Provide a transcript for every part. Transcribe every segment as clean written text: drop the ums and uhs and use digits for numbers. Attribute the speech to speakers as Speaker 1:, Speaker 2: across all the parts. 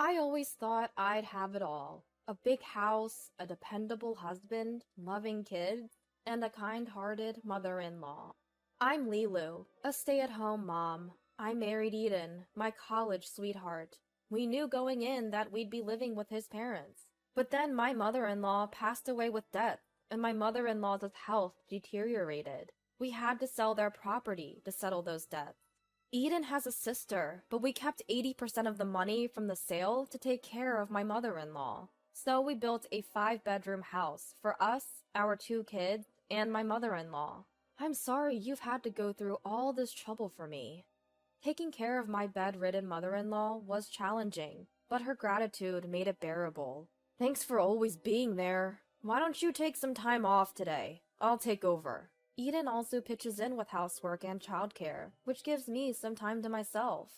Speaker 1: I always thought I'd have it all. A big house, a dependable husband, loving kids, and a kind-hearted mother-in-law. I'm Lilu, a stay-at-home mom. I married Eden, my college sweetheart. We knew going in that we'd be living with his parents. But then my mother-in-law passed away with death, and my mother-in-law's health deteriorated. We had to sell their property to settle those debts. Eden has a sister, but we kept 80% of the money from the sale to take care of my mother-in-law. So we built a 5-bedroom house for us, our 2 kids, and my mother-in-law. I'm sorry you've had to go through all this trouble for me. Taking care of my bedridden mother-in-law was challenging, but her gratitude made it bearable. Thanks for always being there. Why don't you take some time off today? I'll take over. Eden also pitches in with housework and childcare, which gives me some time to myself.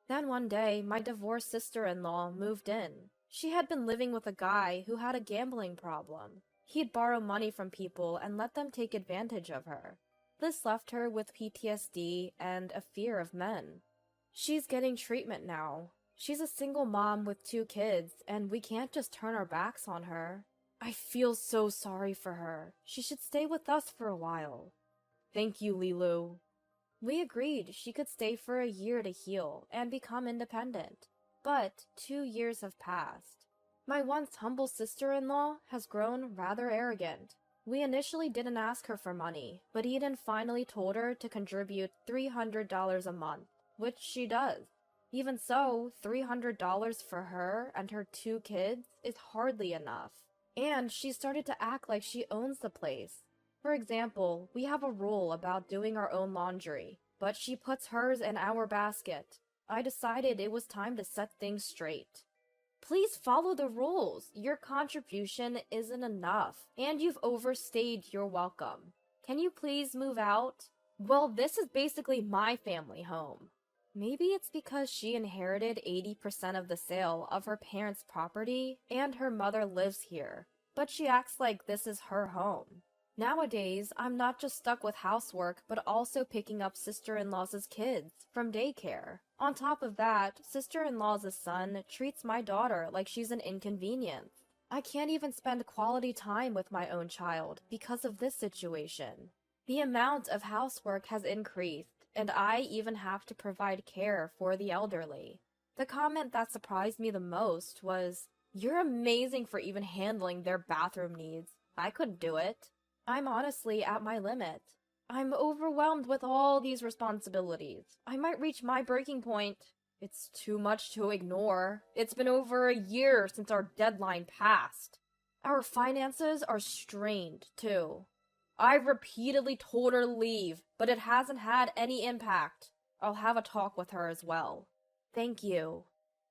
Speaker 1: Then one day, my divorced sister-in-law moved in. She had been living with a guy who had a gambling problem. He'd borrow money from people and let them take advantage of her. This left her with PTSD and a fear of men. She's getting treatment now. She's a single mom with 2 kids, and we can't just turn our backs on her. I feel so sorry for her. She should stay with us for a while. Thank you, Lilu. We agreed she could stay for a year to heal and become independent. But 2 years have passed. My once humble sister-in-law has grown rather arrogant. We initially didn't ask her for money, but Eden finally told her to contribute $300 a month, which she does. Even so, $300 for her and her 2 kids is hardly enough. And she started to act like she owns the place. For example, we have a rule about doing our own laundry, but she puts hers in our basket. I decided it was time to set things straight. Please follow the rules. Your contribution isn't enough, and you've overstayed your welcome. Can you please move out? Well, this is basically my family home. Maybe it's because she inherited 80% of the sale of her parents' property and her mother lives here, but she acts like this is her home. Nowadays, I'm not just stuck with housework, but also picking up sister-in-law's kids from daycare. On top of that, sister-in-law's son treats my daughter like she's an inconvenience. I can't even spend quality time with my own child because of this situation. The amount of housework has increased, and I even have to provide care for the elderly. The comment that surprised me the most was, "You're amazing for even handling their bathroom needs. I couldn't do it." I'm honestly at my limit. I'm overwhelmed with all these responsibilities. I might reach my breaking point. It's too much to ignore. It's been over a year since our deadline passed. Our finances are strained, too. I've repeatedly told her to leave, but it hasn't had any impact. I'll have a talk with her as well. Thank you.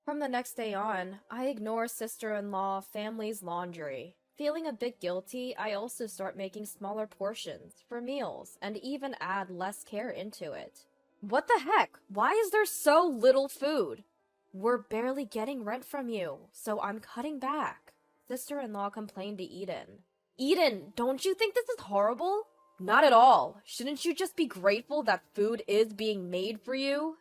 Speaker 1: From the next day on, I ignore sister-in-law family's laundry. Feeling a bit guilty, I also start making smaller portions for meals and even add less care into it. What the heck? Why is there so little food? We're barely getting rent from you, so I'm cutting back. Sister-in-law complained to Eden. Eden, don't you think this is horrible? Not at all. Shouldn't you just be grateful that food is being made for you?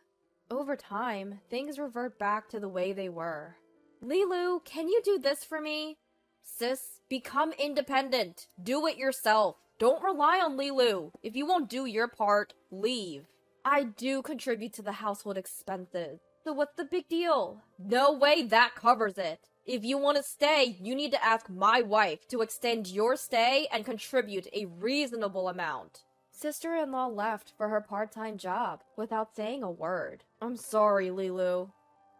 Speaker 1: Over time, things revert back to the way they were. Lilu, can you do this for me? Sis, become independent. Do it yourself. Don't rely on Lilu. If you won't do your part, leave. I do contribute to the household expenses, so what's the big deal? No way that covers it. If you want to stay, you need to ask my wife to extend your stay and contribute a reasonable amount. Sister-in-law left for her part-time job without saying a word. I'm sorry, Lilu.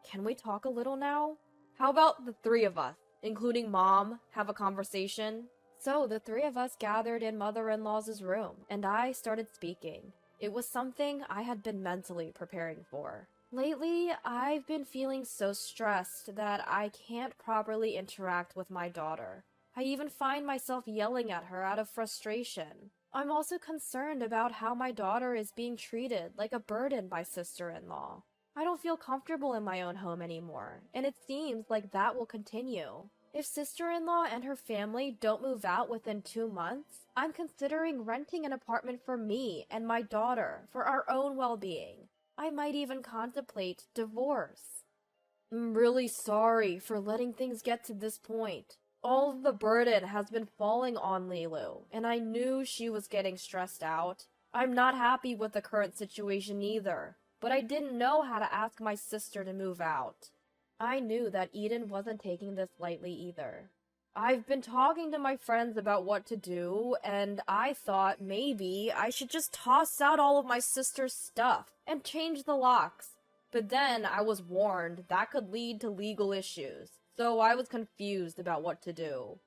Speaker 1: Can we talk a little now? How about the 3 of us, including Mom, have a conversation? So the 3 of us gathered in mother-in-law's room, and I started speaking. It was something I had been mentally preparing for. Lately, I've been feeling so stressed that I can't properly interact with my daughter. I even find myself yelling at her out of frustration. I'm also concerned about how my daughter is being treated like a burden by sister-in-law. I don't feel comfortable in my own home anymore, and it seems like that will continue. If sister-in-law and her family don't move out within 2 months, I'm considering renting an apartment for me and my daughter for our own well-being. I might even contemplate divorce. I'm really sorry for letting things get to this point. All of the burden has been falling on Lilu, and I knew she was getting stressed out. I'm not happy with the current situation either, but I didn't know how to ask my sister to move out. I knew that Eden wasn't taking this lightly either. I've been talking to my friends about what to do, and I thought maybe I should just toss out all of my sister's stuff and change the locks. But then I was warned that could lead to legal issues, so I was confused about what to do.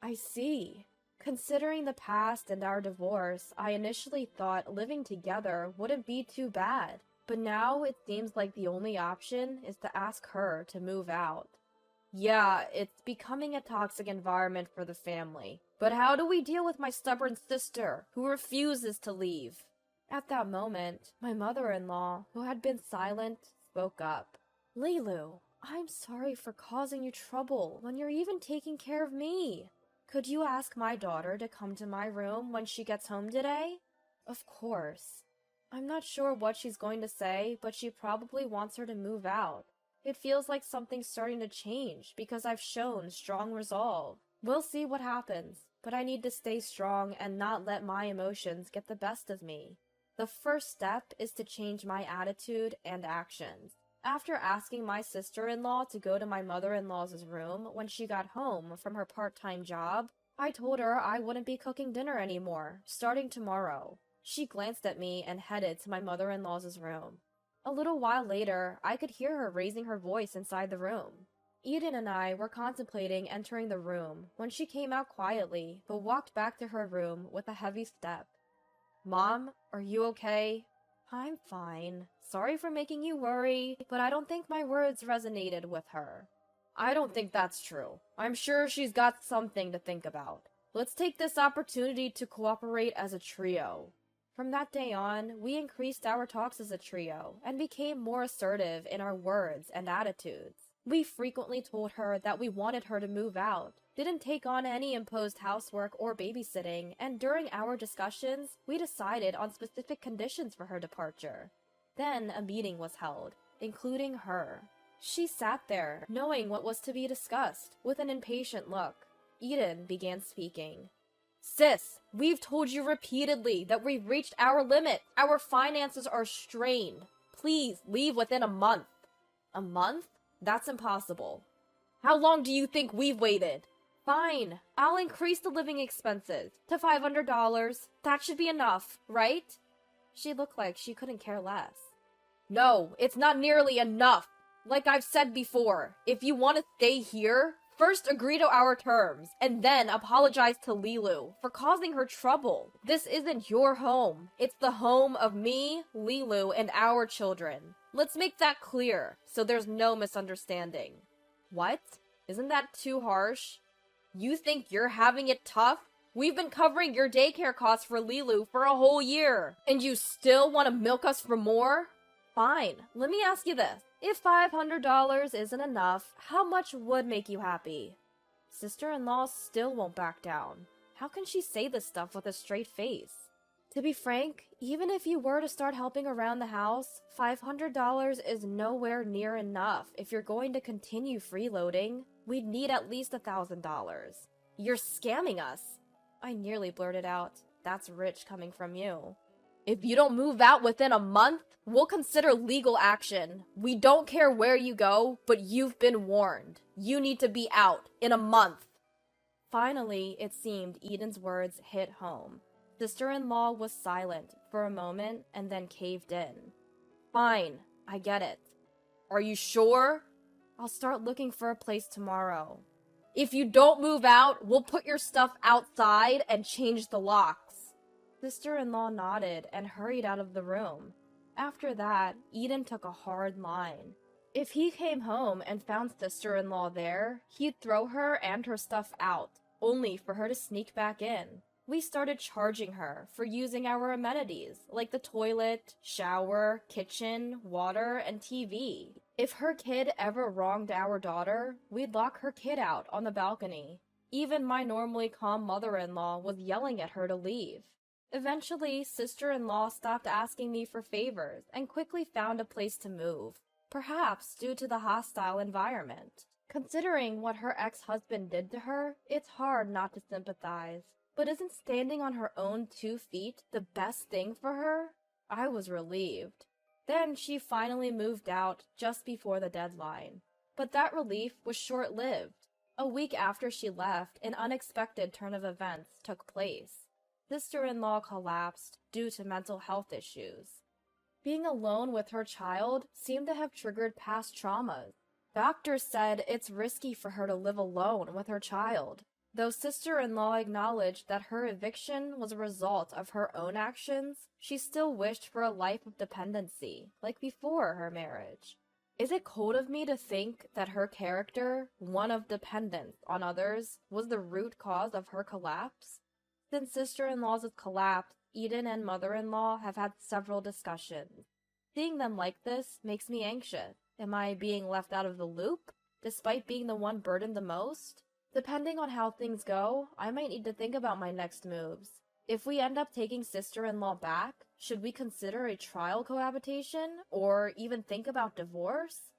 Speaker 1: I see. Considering the past and our divorce, I initially thought living together wouldn't be too bad. But now it seems like the only option is to ask her to move out. Yeah, it's becoming a toxic environment for the family. But how do we deal with my stubborn sister, who refuses to leave? At that moment, my mother-in-law, who had been silent, spoke up. Lilu, I'm sorry for causing you trouble when you're even taking care of me. Could you ask my daughter to come to my room when she gets home today? Of course. I'm not sure what she's going to say, but she probably wants her to move out. It feels like something's starting to change because I've shown strong resolve. We'll see what happens, but I need to stay strong and not let my emotions get the best of me. The first step is to change my attitude and actions. After asking my sister-in-law to go to my mother-in-law's room when she got home from her part-time job, I told her I wouldn't be cooking dinner anymore, starting tomorrow. She glanced at me and headed to my mother-in-law's room. A little while later, I could hear her raising her voice inside the room. Eden and I were contemplating entering the room when she came out quietly, but walked back to her room with a heavy step. Mom, are you okay? I'm fine. Sorry for making you worry, but I don't think my words resonated with her. I don't think that's true. I'm sure she's got something to think about. Let's take this opportunity to cooperate as a trio. From that day on, we increased our talks as a trio and became more assertive in our words and attitudes. We frequently told her that we wanted her to move out, didn't take on any imposed housework or babysitting, and during our discussions, we decided on specific conditions for her departure. Then a meeting was held, including her. She sat there, knowing what was to be discussed, with an impatient look. Eden began speaking. Sis, we've told you repeatedly that we've reached our limit. Our finances are strained. Please leave within a month. A month? That's impossible. How long do you think we've waited? Fine, I'll increase the living expenses to $500. That should be enough, right? She looked like she couldn't care less. No, it's not nearly enough. Like I've said before, if you want to stay here, first agree to our terms, and then apologize to Lilu for causing her trouble. This isn't your home. It's the home of me, Lilu, and our children. Let's make that clear, so there's no misunderstanding. What? Isn't that too harsh? You think you're having it tough? We've been covering your daycare costs for Lilu for a whole year, and you still want to milk us for more? Fine, let me ask you this. If $500 isn't enough, how much would make you happy? Sister-in-law still won't back down. How can she say this stuff with a straight face? To be frank, even if you were to start helping around the house, $500 is nowhere near enough if you're going to continue freeloading. We'd need at least $1,000. You're scamming us. I nearly blurted out, that's rich coming from you. If you don't move out within a month, we'll consider legal action. We don't care where you go, but you've been warned. You need to be out in a month. Finally, it seemed Eden's words hit home. Sister-in-law was silent for a moment and then caved in. Fine, I get it. Are you sure? I'll start looking for a place tomorrow. If you don't move out, we'll put your stuff outside and change the locks. Sister-in-law nodded and hurried out of the room. After that, Eden took a hard line. If he came home and found sister-in-law there, he'd throw her and her stuff out, only for her to sneak back in. We started charging her for using our amenities, like the toilet, shower, kitchen, water, and TV. If her kid ever wronged our daughter, we'd lock her kid out on the balcony. Even my normally calm mother-in-law was yelling at her to leave. Eventually, sister-in-law stopped asking me for favors and quickly found a place to move. perhaps due to the hostile environment. Considering what her ex-husband did to her, it's hard not to sympathize. But isn't standing on her own 2 feet the best thing for her? I was relieved. Then she finally moved out just before the deadline. But that relief was short-lived. A week after she left, an unexpected turn of events took place. Sister-in-law collapsed due to mental health issues. Being alone with her child seemed to have triggered past traumas. Doctors said it's risky for her to live alone with her child. Though sister-in-law acknowledged that her eviction was a result of her own actions, she still wished for a life of dependency, like before her marriage. Is it cold of me to think that her character, one of dependence on others, was the root cause of her collapse? Since sister-in-law's collapse, Eden and mother-in-law have had several discussions. Seeing them like this makes me anxious. Am I being left out of the loop, despite being the one burdened the most? Depending on how things go, I might need to think about my next moves. If we end up taking sister-in-law back, should we consider a trial cohabitation, or even think about divorce?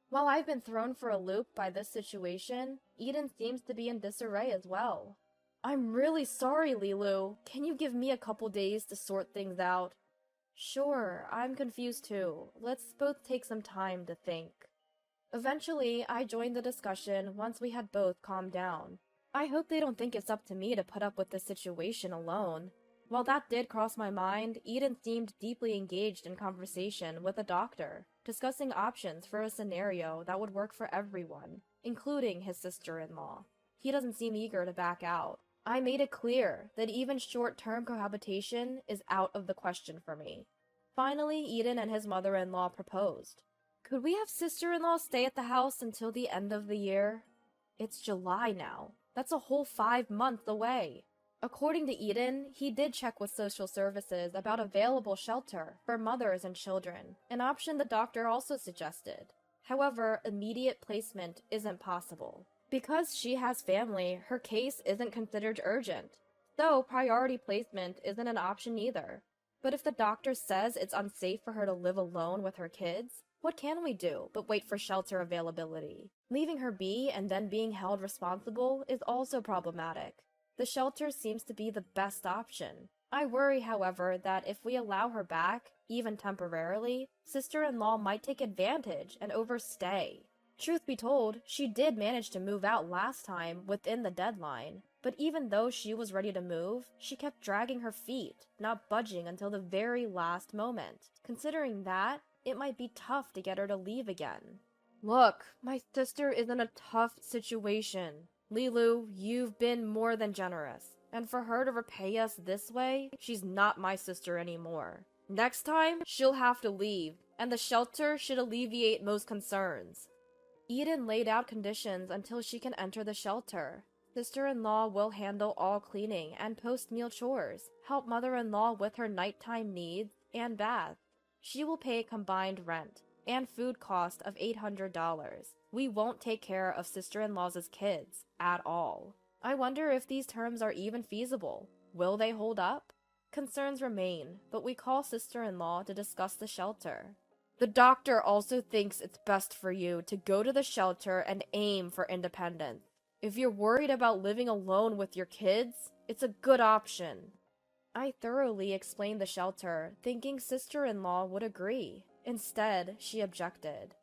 Speaker 1: While I've been thrown for a loop by this situation, Eden seems to be in disarray as well. I'm really sorry, Lilu. Can you give me a couple days to sort things out? Sure, I'm confused too. Let's both take some time to think. Eventually, I joined the discussion once we had both calmed down. I hope they don't think it's up to me to put up with this situation alone. While that did cross my mind, Eden seemed deeply engaged in conversation with a doctor, discussing options for a scenario that would work for everyone, including his sister-in-law. He doesn't seem eager to back out. I made it clear that even short-term cohabitation is out of the question for me. Finally, Eden and his mother-in-law proposed. Could we have sister-in-law stay at the house until the end of the year? It's July now. That's a whole 5 months away. According to Eden, he did check with social services about available shelter for mothers and children, an option the doctor also suggested. However, immediate placement isn't possible. Because she has family, her case isn't considered urgent, so priority placement isn't an option either. But if the doctor says it's unsafe for her to live alone with her kids, what can we do but wait for shelter availability? Leaving her be and then being held responsible is also problematic. The shelter seems to be the best option. I worry, however, that if we allow her back, even temporarily, sister-in-law might take advantage and overstay. Truth be told, she did manage to move out last time within the deadline, but even though she was ready to move, she kept dragging her feet, not budging until the very last moment. Considering that, it might be tough to get her to leave again. Look, my sister is in a tough situation. Lilu, you've been more than generous, and for her to repay us this way, she's not my sister anymore. Next time, she'll have to leave, and the shelter should alleviate most concerns. Eden laid out conditions until she can enter the shelter. Sister-in-law will handle all cleaning and post-meal chores, help mother-in-law with her nighttime needs and bath. She will pay combined rent and food cost of $800. We won't take care of sister-in-law's kids at all. I wonder if these terms are even feasible. Will they hold up? Concerns remain, but we call sister-in-law to discuss the shelter. The doctor also thinks it's best for you to go to the shelter and aim for independence. If you're worried about living alone with your kids, it's a good option. I thoroughly explained the shelter, thinking sister-in-law would agree. Instead, she objected.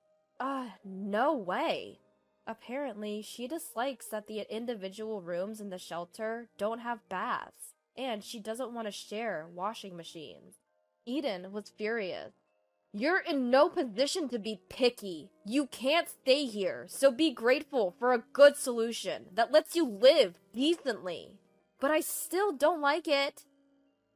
Speaker 1: No way. Apparently, she dislikes that the individual rooms in the shelter don't have baths, and she doesn't want to share washing machines. Eden was furious. You're in no position to be picky. You can't stay here, so be grateful for a good solution that lets you live decently. But I still don't like it.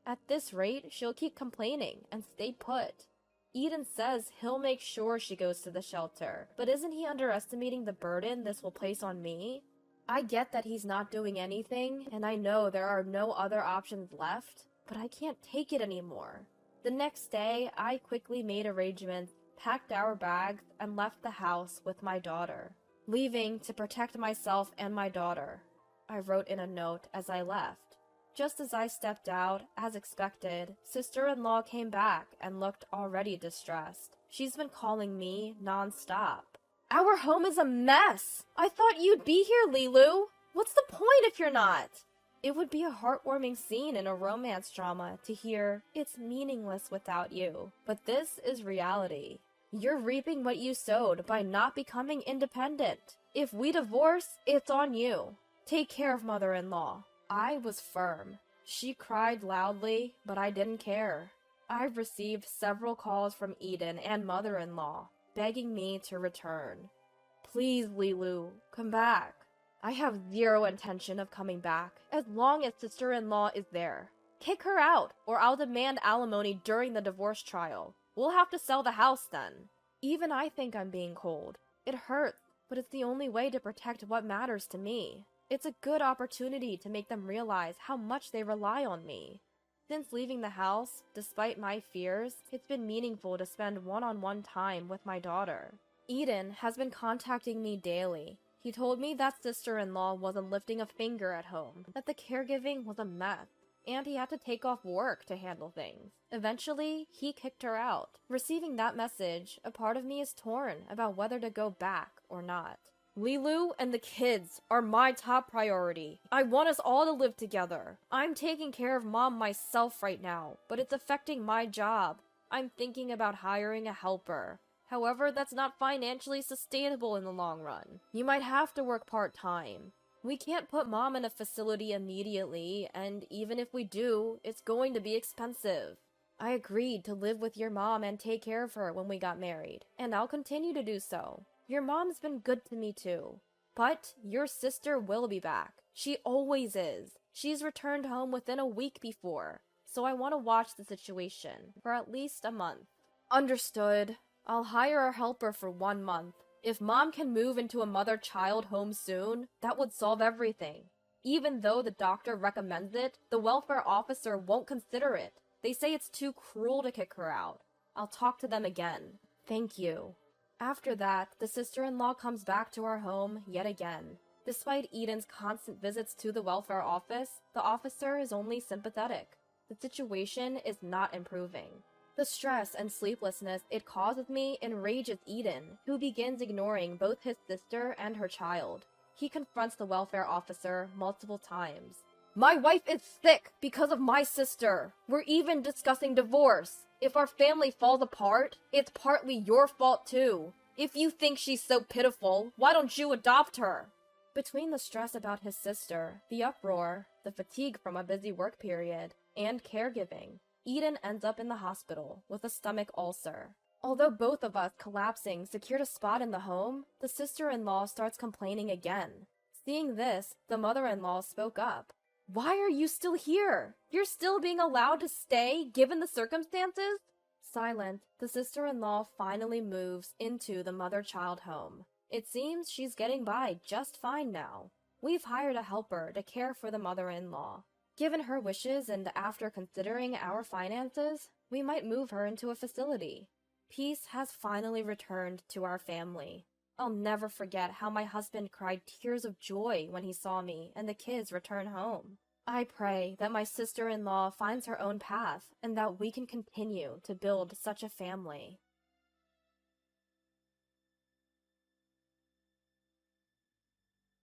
Speaker 1: At this rate, she'll keep complaining and stay put. Eden says he'll make sure she goes to the shelter, but isn't he underestimating the burden this will place on me? I get that he's not doing anything, and I know there are no other options left, but I can't take it anymore. The next day, I quickly made arrangements, packed our bags, and left the house with my daughter, leaving to protect myself and my daughter. I wrote in a note as I left. Just as I stepped out, as expected, sister-in-law came back and looked already distressed. She's been calling me non-stop. Our home is a mess! I thought you'd be here, Lilu! What's the point if you're not? It would be a heartwarming scene in a romance drama to hear, it's meaningless without you. But this is reality. You're reaping what you sowed by not becoming independent. If we divorce, it's on you. Take care of mother-in-law. I was firm. She cried loudly, but I didn't care. I've received several calls from Eden and mother-in-law, begging me to return. Please, Lilu, come back. I have zero intention of coming back, as long as sister-in-law is there. Kick her out, or I'll demand alimony during the divorce trial. We'll have to sell the house then. Even I think I'm being cold. It hurts, but it's the only way to protect what matters to me. It's a good opportunity to make them realize how much they rely on me. Since leaving the house, despite my fears, it's been meaningful to spend one-on-one time with my daughter. Eden has been contacting me daily. He told me that sister-in-law wasn't lifting a finger at home, that the caregiving was a mess, and he had to take off work to handle things. Eventually, he kicked her out. Receiving that message, a part of me is torn about whether to go back or not. Lilu and the kids are my top priority. I want us all to live together. I'm taking care of Mom myself right now, but it's affecting my job. I'm thinking about hiring a helper. However, that's not financially sustainable in the long run. You might have to work part-time. We can't put Mom in a facility immediately, and even if we do, it's going to be expensive. I agreed to live with your mom and take care of her when we got married, and I'll continue to do so. Your mom's been good to me too. But your sister will be back. She always is. She's returned home within a week before, so I want to watch the situation for at least a month. Understood. I'll hire a helper for 1 month. If Mom can move into a mother-child home soon, that would solve everything. Even though the doctor recommends it, the welfare officer won't consider it. They say it's too cruel to kick her out. I'll talk to them again. Thank you. After that, the sister-in-law comes back to our home yet again. Despite Eden's constant visits to the welfare office, the officer is only sympathetic. The situation is not improving. The stress and sleeplessness it causes me enrages Eden, who begins ignoring both his sister and her child. He confronts the welfare officer multiple times. My wife is sick because of my sister. We're even discussing divorce. If our family falls apart, it's partly your fault too. If you think she's so pitiful, why don't you adopt her? Between the stress about his sister, the uproar, the fatigue from a busy work period, and caregiving, Eden ends up in the hospital with a stomach ulcer. Although both of us collapsing secured a spot in the home, the sister-in-law starts complaining again. Seeing this, the mother-in-law spoke up. Why are you still here? You're still being allowed to stay, given the circumstances? Silent, the sister-in-law finally moves into the mother-child home. It seems she's getting by just fine now. We've hired a helper to care for the mother-in-law. Given her wishes and after considering our finances, we might move her into a facility. Peace has finally returned to our family. I'll never forget how my husband cried tears of joy when he saw me and the kids return home. I pray that my sister-in-law finds her own path and that we can continue to build such a family.